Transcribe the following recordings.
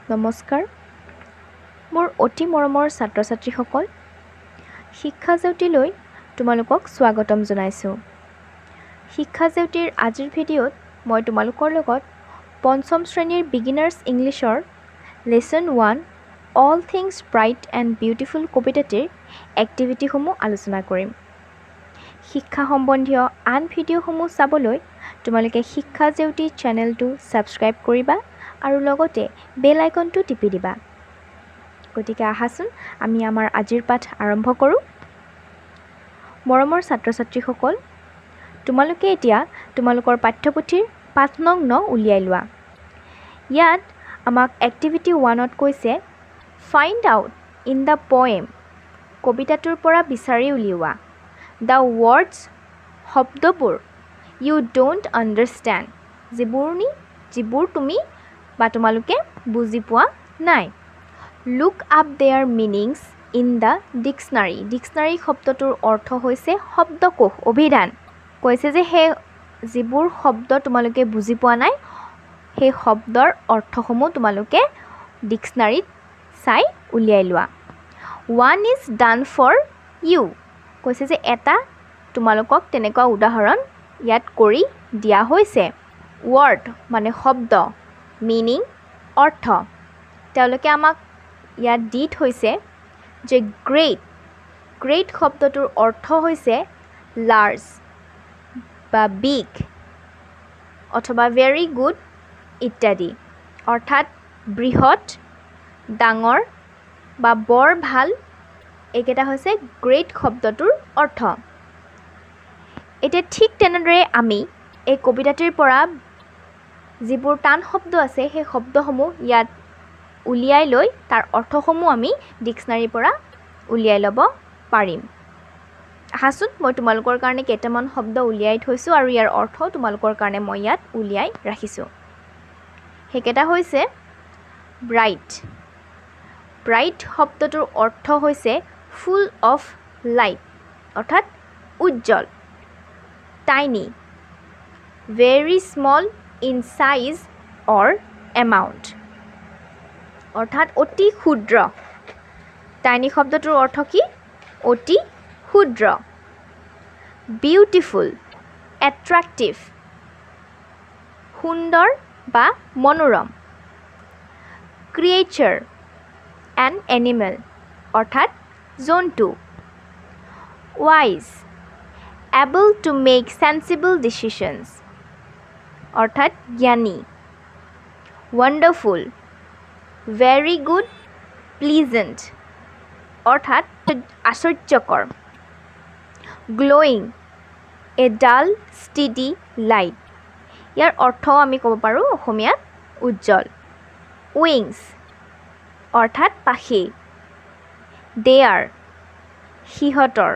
নমস্কাৰ মোৰ অতি মৰমৰ ছাত্ৰ ছাত্ৰীসকল শিক্ষা জেউতিলৈ তোমালোকক স্বাগতম জনাইছোঁ শিক্ষা জেউতিৰ আজিৰ ভিডিঅ'ত মই তোমালোকৰ লগত পঞ্চম শ্ৰেণীৰ বিগিনাৰ্ছ ইংলিছৰ lesson 1 all things bright and beautiful কবিতাটিৰ এক্টিভিটিসমূহ আলোচনা কৰিম শিক্ষা সম্বন্ধীয় আন ভিডিঅ'সমূহ চাবলৈ তোমালোকে শিক্ষা জেউতি চেনেলটো সাবস্ক্ৰাইব কৰিবা আৰু লগতে বেল আইকনটো টিপি দিবা গতিকে আহাচোন আমি আমাৰ আজিৰ পাঠ আৰম্ভ কৰোঁ মৰমৰ ছাত্ৰ ছাত্ৰীসকল তোমালোকে এতিয়া তোমালোকৰ পাঠ্যপুথিৰ পাঠ নং 9 উলিয়াই লোৱা ইয়াত আমাক এক্টিভিটি 1ত কৈছে find out in the poem কবিতাটোৰ পৰা বিচাৰি উলিওৱা দ্য ৱৰ্ডছ শব্দবোৰ ইউ ডোণ্ট আণ্ডাৰষ্টেণ্ড যিবোৰ তুমি বা তোমালোকে বুজি পোৱা নাই look up their meanings in the dictionary শব্দটোৰ অৰ্থ হৈছে শব্দকোষ অভিধান কৈছে যে সেই যিবোৰ শব্দ তোমালোকে বুজি পোৱা নাই সেই শব্দৰ অৰ্থসমূহ তোমালোকে ডিক্সনাৰীত চাই উলিয়াই লোৱা one is done for you কৈছে যে এটা তোমালোকক তেনেকুৱা উদাহৰণ ইয়াত কৰি দিয়া হৈছে ৱৰ্ড মানে শব্দ মিনিং অৰ্থ তেওঁলোকে আমাক ইয়াত দি থৈছে যে গ্ৰেট শব্দটোৰ অৰ্থ হৈছে লাৰ্জ বা বিগ অথবা ভেৰি গুড ইত্যাদি অৰ্থাৎ বৃহৎ ডাঙৰ বা বৰ ভাল এইকেইটা হৈছে গ্ৰেট শব্দটোৰ অৰ্থ এতিয়া ঠিক তেনেদৰে আমি এই কবিতাটিৰ পৰা যিবোৰ টান শব্দ আছে সেই শব্দসমূহ ইয়াত উলিয়াই লৈ তাৰ অৰ্থসমূহ আমি ডিক্সনাৰীৰ পৰা উলিয়াই ল'ব পাৰিম আহাচোন মই তোমালোকৰ কাৰণে কেইটামান শব্দ উলিয়াই থৈছোঁ আৰু ইয়াৰ অৰ্থ তোমালোকৰ কাৰণে মই ইয়াত উলিয়াই ৰাখিছোঁ সেইকেইটা হৈছে ব্ৰাইট শব্দটোৰ অৰ্থ হৈছে ফুল অফ লাইট অৰ্থাৎ উজ্জ্বল tiny very small in size or amount অৰ্থাৎ অতি ক্ষুদ্ৰ টাইনি শব্দটোৰ অৰ্থ কি অতি ক্ষুদ্ৰ বিউটিফুল এট্ৰাক্টিভ সুন্দৰ বা মনোৰম ক্ৰিয়েচাৰ এন এনিমেল অৰ্থাৎ জন্তু wise able to make sensible decisions অৰ্থাৎ জ্ঞানী wonderful very good pleasant অৰ্থাৎ আশ্চৰ্যকৰ glowing a dull steady light ইয়াৰ অৰ্থও আমি ক'ব পাৰোঁ অসমীয়াত উজ্জ্বল wings অৰ্থাৎ পাখি their সিহঁতৰ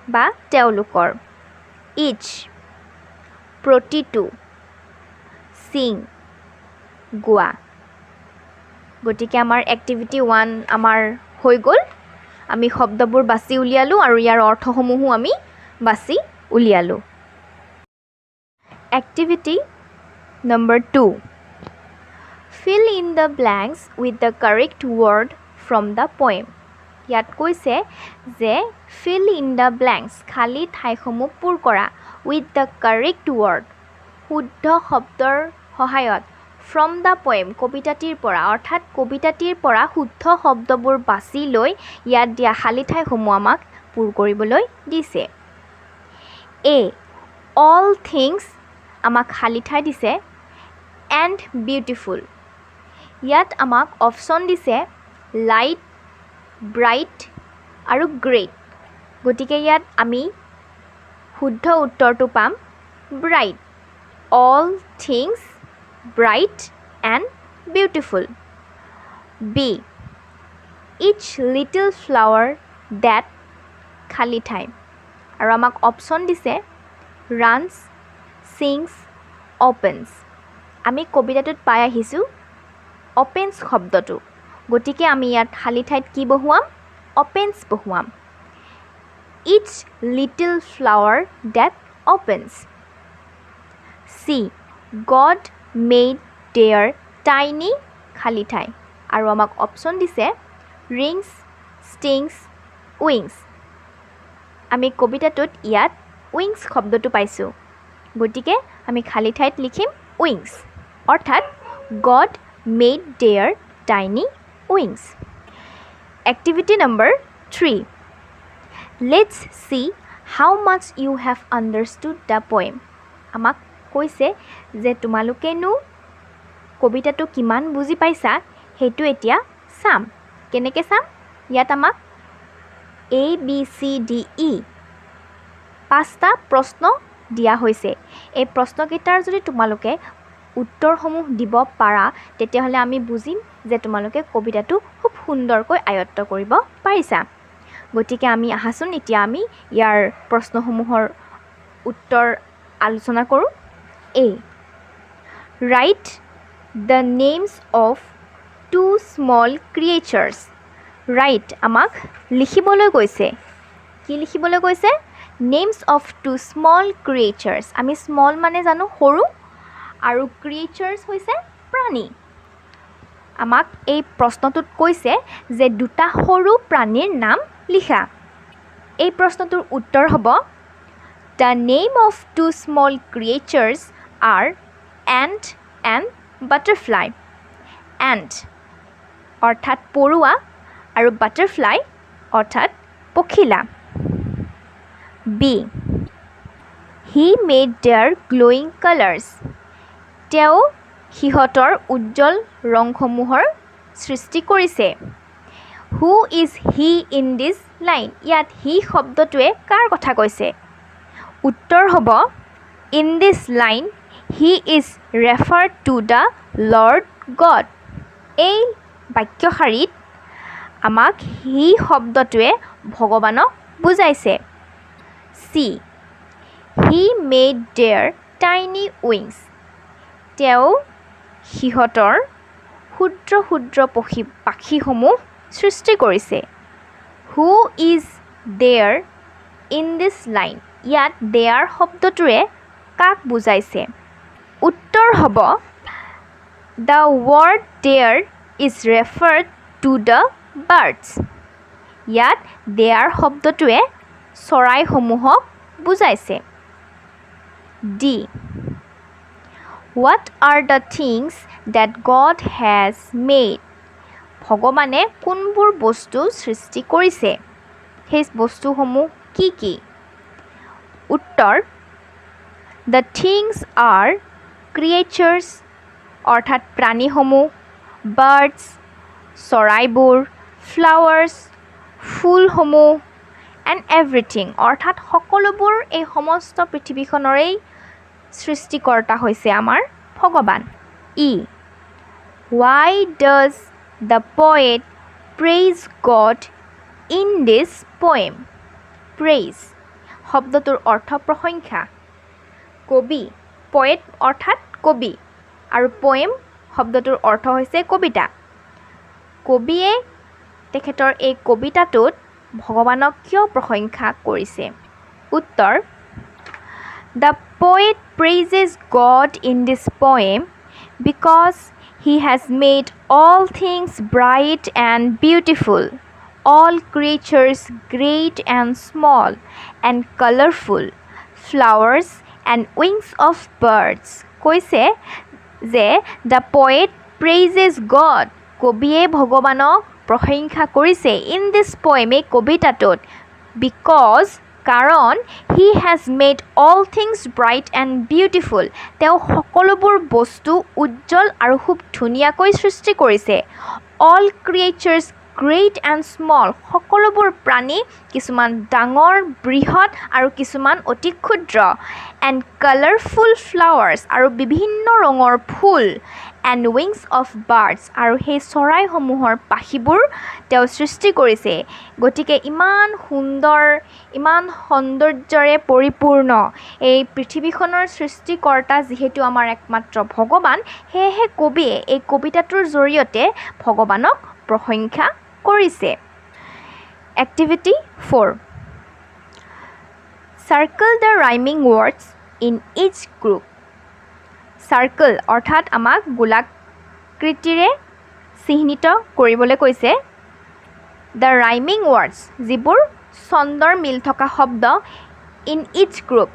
বা তেওঁলোকৰ ইচ প্ৰতিটো সিং গোৱা গতিকে আমাৰ এক্টিভিটি 1 আমাৰ হৈ গ'ল আমি শব্দবোৰ বাছি উলিয়ালোঁ আৰু ইয়াৰ অৰ্থসমূহো আমি বাছি উলিয়ালোঁ activity number 2 fill in the blanks with the correct word from the poem ইয়াত কৈছে যে fill in the blanks খালী ঠাইসমূহ পূৰ কৰা with the correct word শুদ্ধ শব্দৰ সহায়ত from the poem কবিতাটিৰ পৰা অৰ্থাৎ কবিতাটিৰ পৰা শুদ্ধ শব্দবোৰ বাছি লৈ ইয়াত দিয়া খালী ঠাইসমূহ আমাক পূৰ কৰিবলৈ দিছে A all things আমাক খালী ঠাই দিছে and beautiful ইয়াত আমাক অপশ্যন দিছে লাইট ব্ৰাইট আৰু গ্ৰেট গতিকে ইয়াত আমি শুদ্ধ উত্তৰটো পাম bright all things bright and beautiful be each little flower that খালী ঠাই আৰু আমাক অপশ্যন দিছে ৰানছ ছিংছ অপেনছ আমি কবিতাটোত পাই আহিছোঁ অপেনছ শব্দটো গতিকে আমি ইয়াত খালী ঠাইত কি বহুৱাম অপেনছ বহুৱাম is little flower that opens C. God made their tiny খালী ঠাই আৰু আমাক অপশ্যন দিছে ৰিংছ ষ্টিংছ উইংছ আমি কবিতাটোত ইয়াত উইংছ শব্দটো পাইছোঁ গতিকে আমি খালী ঠাইত লিখিম উইংছ অৰ্থাৎ God made their tiny wings activity number 3 let's see how much you have understood the poem আমাক কৈছে যে তোমালোকেনো কবিতাটো কিমান বুজি পাইছা সেইটো এতিয়া চাম কেনেকৈ চাম ইয়াত আমাক ABCDE 5টা প্ৰশ্ন দিয়া হৈছে এই প্ৰশ্নকেইটাৰ যদি তোমালোকে উত্তৰসমূহ দিব পাৰা তেতিয়াহ'লে আমি বুজিম যে তোমালোকে কবিতাটো খুব সুন্দৰকৈ আয়ত্ত কৰিব পাৰিছা গতিকে আমি আহাচোন এতিয়া আমি ইয়াৰ প্ৰশ্নসমূহৰ উত্তৰ আলোচনা কৰোঁ A Write the names of two small creatures Write আমাক লিখিবলৈ কৈছে কি লিখিবলৈ কৈছে Names of two small creatures আমি small মানে জানো সৰু আৰু creatures হৈছে প্ৰাণী আমাক এই প্ৰশ্নটোত কৈছে যে দুটা সৰু প্ৰাণীৰ নাম লিখা এই প্ৰশ্নটোৰ উত্তৰ হ'ব The name of two small creatures are ant and butterfly ant অৰ্থাৎ পৰুৱা আৰু butterfly অৰ্থাৎ পখিলা B He made their glowing colors তেওঁ সিহঁতৰ উজ্জ্বল ৰংসমূহৰ সৃষ্টি কৰিছে Who is he in this line ইয়াত he শব্দটোৱে কাৰ কথা কৈছে উত্তৰ হ'ব In this line he is referred to the Lord God এই বাক্যশাৰীত আমাক he শব্দটোৱে ভগৱানক বুজাইছে C He made their tiny wings তেওঁ সিহঁতৰ ক্ষুদ্ৰ ক্ষুদ্ৰ পাখিসমূহ সৃষ্টি কৰিছে Who is there in this line ইয়াত there শব্দটোৱে কাক বুজাইছে উত্তৰ হ'ব The word there is referred to the birds ইয়াত there শব্দটোৱে চৰাইসমূহক বুজাইছে D What are the things that God has made ভগৱানে কোনবোৰ বস্তু সৃষ্টি কৰিছে সেই বস্তুসমূহ কি কি উত্তৰ The things are creatures অৰ্থাৎ প্ৰাণীসমূহ birds চৰাইবোৰ flowers ফুলসমূহ and everything অৰ্থাৎ সকলোবোৰ এই সমস্ত পৃথিৱীখনৰেই সৃষ্টিকৰ্তা হৈছে আমাৰ ভগৱান E Why does the poet praise God in this poem praise শব্দটোৰ অৰ্থ প্ৰশংসা কবি poet অৰ্থাৎ কবি আৰু poem শব্দটোৰ অৰ্থ হৈছে কবিতা কবিয়ে তেখেতৰ এই কবিতাটোত ভগৱানক কিয় প্ৰশংসা কৰিছে উত্তৰ The poet praises God in this poem because he has made all things bright and beautiful, all creatures great and small and colorful, flowers and wings of birds. কৈছে যে the poet praises God কবিয়ে ভগৱানক প্ৰশংসা কৰিছে in this poem এই কবিতাটোত because কাৰণ he has made all things bright and beautiful তেওঁ সকলোবোৰ বস্তু উজ্জ্বল আৰু খুব ধুনীয়াকৈ সৃষ্টি কৰিছে all creatures great and small সকলোবোৰ প্ৰাণী কিছুমান ডাঙৰ বৃহৎ আৰু কিছুমান অতি ক্ষুদ্ৰ and colorful flowers আৰু বিভিন্ন ৰঙৰ ফুল and wings of birds আৰু সেই চৰাইসমূহৰ পাখিবোৰ তেওঁ সৃষ্টি কৰিছে গতিকে ইমান সুন্দৰ ইমান সৌন্দৰ্যৰে পৰিপূৰ্ণ এই পৃথিৱীখনৰ সৃষ্টিকৰ্তা যিহেতু আমাৰ একমাত্ৰ ভগৱান সেয়েহে কবিয়ে এই কবিতাটোৰ জৰিয়তে ভগৱানক প্ৰশংসা কৰিছে activity 4 Circle the rhyming words in each group Circle অৰ্থাৎ আমাক গোলাকৃতিৰে চিহ্নিত কৰিবলৈ কৈছে দ্য ৰাইমিং ৱৰ্ডছ যিবোৰ ছন্দৰ মিল থকা শব্দ ইন ইচ গ্ৰুপ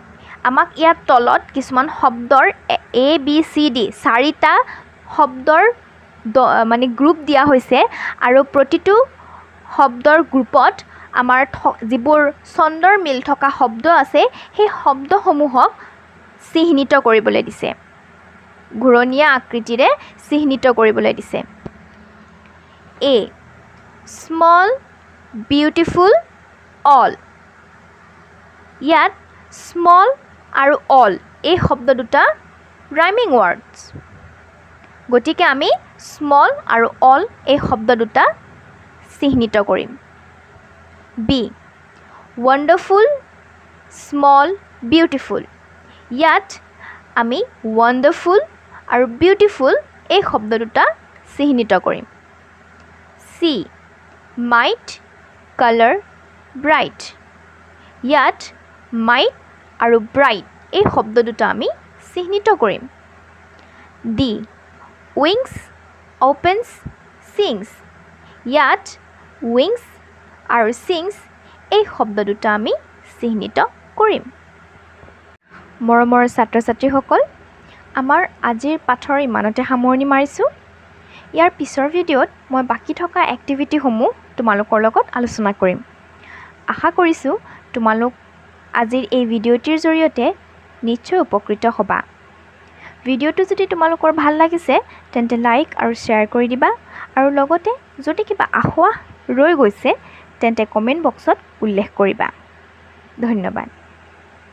আমাক ইয়াত তলত কিছুমান শব্দৰ ABCD 4টা শব্দৰ মানে গ্ৰুপ দিয়া হৈছে আৰু প্ৰতিটো শব্দৰ গ্ৰুপত আমাৰ যিবোৰ ছন্দৰ মিল থকা শব্দ আছে সেই শব্দসমূহক চিহ্নিত কৰিবলৈ দিছে ঘূৰণীয়া আকৃতিৰে চিহ্নিত কৰিবলৈ দিছে A স্মল বিউটিফুল অল ইয়াত স্মল আৰু অল এই শব্দ দুটা ৰাইমিং ৱৰ্ডছ গতিকে আমি স্মল আৰু অল এই শব্দ দুটা চিহ্নিত কৰিম B ৱণ্ডাৰফুল স্মল বিউটিফুল ইয়াত আমি ৱণ্ডাৰফুল আৰু বিউটিফুল এই শব্দ দুটা চিহ্নিত কৰিম C মাইট কালাৰ ব্ৰাইট ইয়াত মাইট আৰু ব্ৰাইট এই শব্দ দুটা আমি চিহ্নিত কৰিম D উইংছ অপেনছ চিংছ ইয়াত উইংছ আৰু চিংছ এই শব্দ দুটা আমি চিহ্নিত কৰিম মৰমৰ ছাত্ৰ ছাত্ৰীসকল আমাৰ আজিৰ পাঠৰ ইমানতে সামৰণি মাৰিছোঁ ইয়াৰ পিছৰ ভিডিঅ'ত মই বাকি থকা এক্টিভিটিসমূহ তোমালোকৰ লগত আলোচনা কৰিম আশা কৰিছোঁ তোমালোক আজিৰ এই ভিডিঅ'টিৰ জৰিয়তে নিশ্চয় উপকৃত হ'বা ভিডিঅ'টো যদি তোমালোকৰ ভাল লাগিছে তেন্তে লাইক আৰু শ্বেয়াৰ কৰি দিবা আৰু লগতে যদি কিবা আহ্বান ৰৈ গৈছে তেন্তে কমেণ্ট বক্সত উল্লেখ কৰিবা ধন্যবাদ